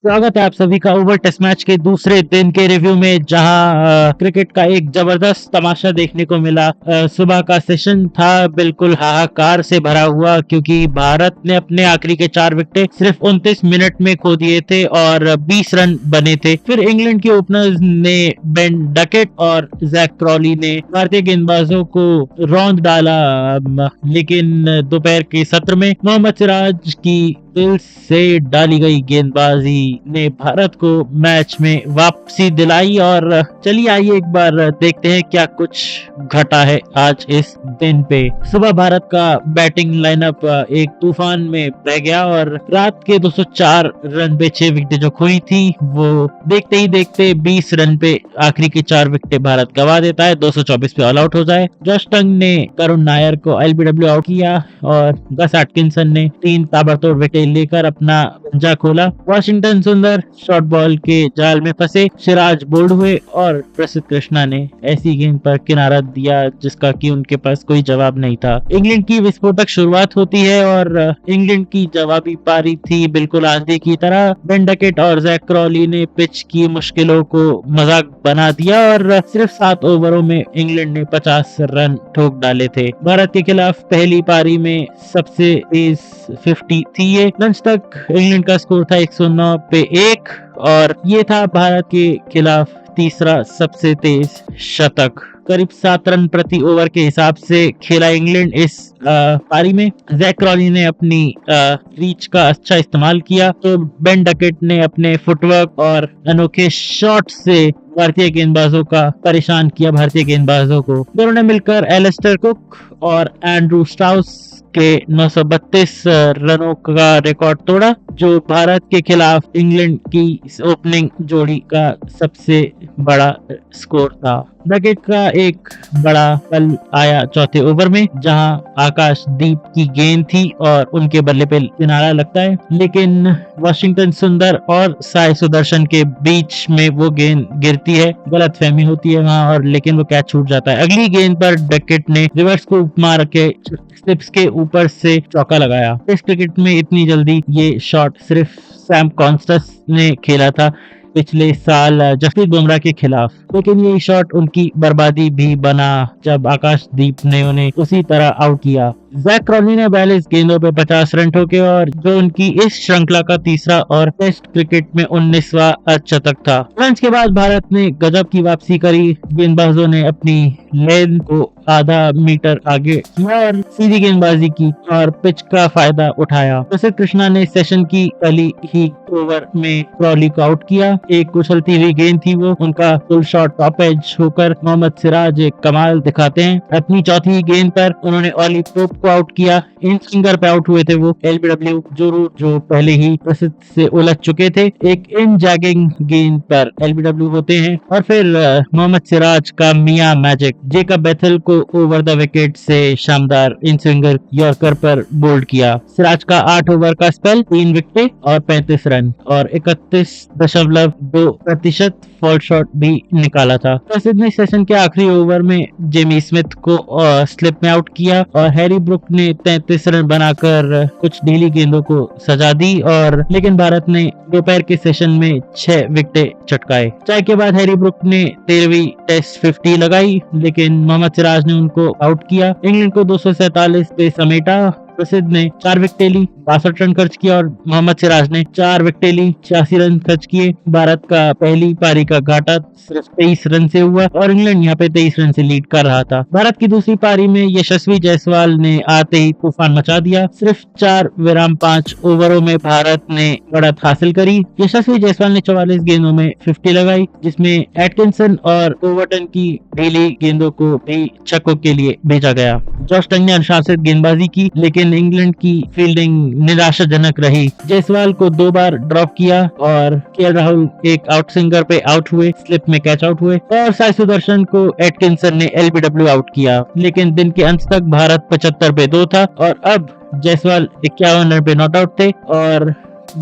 स्वागत है आप सभी का ओवर टेस्ट मैच के दूसरे दिन के रिव्यू में, जहां क्रिकेट का एक जबरदस्त तमाशा देखने को मिला। सुबह का सेशन था बिल्कुल हाहाकार से भरा हुआ, क्योंकि भारत ने अपने आखिरी के 4 विकेट सिर्फ 29 मिनट में खो दिए थे और 20 रन बने थे। फिर इंग्लैंड के ओपनर्स ने बेन डकेट और जैक क्रॉली ने भारतीय गेंदबाजों को रौंद डाला, लेकिन दोपहर के सत्र में मोहम्मद सिराज की दिल से डाली गई गेंदबाजी ने भारत को मैच में वापसी दिलाई। और चलिए आइए एक बार देखते हैं क्या कुछ घटा है आज इस दिन पे। सुबह भारत का बैटिंग लाइनअप एक तूफान में बह गया और रात के 204 रन पे 6 विकेटें जो खोई थी, वो देखते ही देखते 20 रन पे आखिरी के 4 विकेटें भारत गवा देता है, 224 पे ऑल आउट हो जाए। जॉश टंग ने करुण नायर को एलबीडब्ल्यू आउट किया और गस एटकिंसन ने 3 ताबड़तोड़ विकेट लेकर अपना पंजा खोला। वाशिंगटन सुंदर शॉर्ट बॉल के जाल में फंसे, सिराज बोल्ड हुए और प्रसिद्ध कृष्णा ने ऐसी गेंद पर किनारा दिया जिसका कि उनके पास कोई जवाब नहीं था। इंग्लैंड की विस्फोटक शुरुआत होती है और इंग्लैंड की जवाबी पारी थी बिल्कुल आंधी की तरह। बेन डकेट और जैक क्रॉली ने पिच की मुश्किलों को मजाक बना दिया और सिर्फ 7 ओवरों में इंग्लैंड ने 50 रन ठोक डाले थे। भारत के खिलाफ पहली पारी में सबसे तेज 50 थी ये। लंच तक इंग्लैंड का स्कोर था 109 पे 1 और ये था भारत के खिलाफ तीसरा सबसे तेज शतक। करीब 7 रन प्रति ओवर के हिसाब से खेला इंग्लैंड इस पारी में। जैक क्रॉली ने अपनी रीच का अच्छा इस्तेमाल किया, तो बेन डकेट ने अपने फुटवर्क और अनोखे शॉट से भारतीय गेंदबाजों का परेशान किया। भारतीय गेंदबाजों को दोनों ने मिलकर एलिस्टर कुक और एंड्रू स्ट्राउस के 932 रनों का रिकॉर्ड तोड़ा, जो भारत के खिलाफ इंग्लैंड की ओपनिंग जोड़ी का सबसे बड़ा स्कोर था। डकेट का एक बड़ा पल आया चौथे ओवर में, जहां आकाशदीप की गेंद थी और उनके बल्ले पे किनारा लगता है, लेकिन वाशिंगटन सुंदर और साई सुदर्शन के बीच में वो गेंद गिरती है, गलतफहमी होती है वहां और लेकिन वो कैच छूट जाता है। अगली गेंद पर डकेट ने रिवर्स को मार के स्लिप्स के ऊपर से चौका लगाया। टेस्ट क्रिकेट में इतनी जल्दी ये शॉट सिर्फ सैम कॉन्स्टेंस ने खेला था पिछले साल जसप्रीत बुमराह के खिलाफ, लेकिन ये शॉट उनकी बर्बादी भी बना जब आकाशदीप ने उन्हें उसी तरह आउट किया। जैक क्रॉली ने 42 गेंदों पे 50 रन ठोके और जो उनकी इस श्रृंखला का तीसरा और टेस्ट क्रिकेट में 19वां अर्धशतक था। लंच के बाद भारत ने गजब की वापसी करी। गेंदबाजों ने अपनी लेन को आधा मीटर आगे किया और सीधी गेंदबाजी की और पिच का फायदा उठाया। प्रसिद्ध कृष्णा ने सेशन की पहली ही ओवर में क्रॉली को आउट किया। एक उछलती हुई गेंद थी वो, उनका फुल शॉट टॉप एज होकर मोहम्मद सिराज एक कमाल दिखाते हैं। अपनी चौथी गेंद पर उन्होंने ऑली पोप को आउट किया। इन स्विंगर पे आउट हुए थे वो एलबीडब्ल्यू जो पहले ही प्रसिद्ध से उलझ चुके थे। एक इन जैगिंग गेंद पर एलबीडब्ल्यू होते हैं और फिर मोहम्मद सिराज का मियां मैजिक जेकब बेथल को ओवर द विकेट से शानदार इन स्विंगर यॉर्कर पर बोल्ड किया। सिराज का 8 ओवर का स्पेल, 3 विकेट और 35 रन और 31.2% फॉल शॉट भी निकाला था। प्रसिद्ध ने सेशन के आखिरी ओवर में जेमी स्मिथ को स्लिप में आउट किया और हैरी ब्रुक ने 33 रन बनाकर कुछ ढीली गेंदों को सजा दी और लेकिन भारत ने दोपहर के सेशन में 6 विकेट चटकाए। चाय के बाद हैरी ब्रुक ने 13वीं टेस्ट 50 लगाई, लेकिन मोहम्मद सिराज ने उनको आउट किया। इंग्लैंड को 247 पे समेटा। प्रसिद्ध ने 4 विकेट ली, 62 रन खर्च किया और मोहम्मद सिराज ने 4 विकेट ली, 86 रन खर्च किए। भारत का पहली पारी का घाटा सिर्फ 23 रन से हुआ और इंग्लैंड यहाँ पे 23 रन से लीड कर रहा था। भारत की दूसरी पारी में यशस्वी जायसवाल ने आते ही तूफान मचा दिया। सिर्फ 4 विराम 5 ओवरों में भारत ने बढ़त हासिल करी। यशस्वी जायसवाल ने 44 गेंदों में 50 लगाई, जिसमें एटकिंसन और ओवरटन की ढीली गेंदों को भी छक्कों के लिए भेजा गया। जॉश टंग ने अनुशासित गेंदबाजी की, लेकिन इंग्लैंड की फील्डिंग निराशाजनक रही। जायसवाल को 2 बार ड्रॉप किया और केएल राहुल एक आउट स्विंगर पे आउट हुए, स्लिप में कैच आउट हुए और साई सुदर्शन को एटकिंसन ने एलबीडब्ल्यू आउट किया। लेकिन दिन के अंत तक भारत 75 पे 2 था और अब जायसवाल 51 रन पे नॉट आउट थे और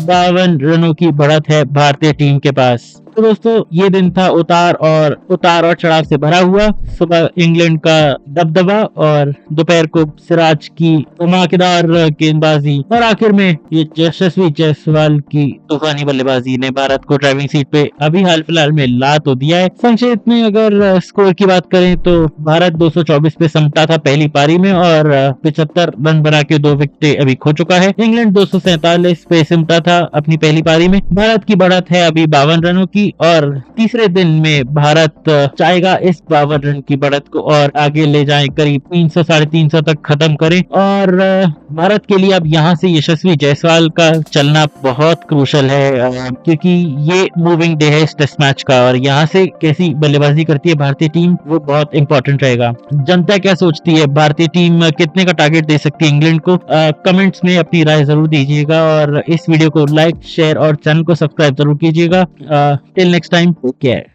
52 रनों की बढ़त है भारतीय टीम के पास। तो दोस्तों ये दिन था उतार और चढ़ाव से भरा हुआ। सुबह इंग्लैंड का दबदबा और दोपहर को सिराज की धमाकेदार गेंदबाजी और आखिर में ये यशस्वी जायसवाल की तूफानी बल्लेबाजी ने भारत को ड्राइविंग सीट पे अभी हाल फिलहाल में ला तो दिया है। संक्षेप में अगर स्कोर की बात करें तो भारत 224 पे समटा था पहली पारी में और 75 रन बना के 2 विकेटें अभी खो चुका है। इंग्लैंड 247 पे सिमटा था अपनी पहली पारी में। भारत की बढ़त है अभी 52 रनों की और तीसरे दिन में भारत चाहेगा इस 52 रन की बढ़त को और आगे ले जाए, करीब 300 350 तक खत्म करें। और भारत के लिए अब यहाँ से यशस्वी जायसवाल का चलना बहुत क्रूशल है क्योंकि ये मूविंग डे है इस टेस्ट मैच का और यहाँ से कैसी बल्लेबाजी करती है भारतीय टीम वो बहुत इंपॉर्टेंट रहेगा। जनता क्या सोचती है, भारतीय टीम कितने का टारगेट दे सकती है इंग्लैंड को? कमेंट्स में अपनी राय जरूर दीजिएगा और इस वीडियो को लाइक शेयर और चैनल को सब्सक्राइब जरूर कीजिएगा। Till next time, take care.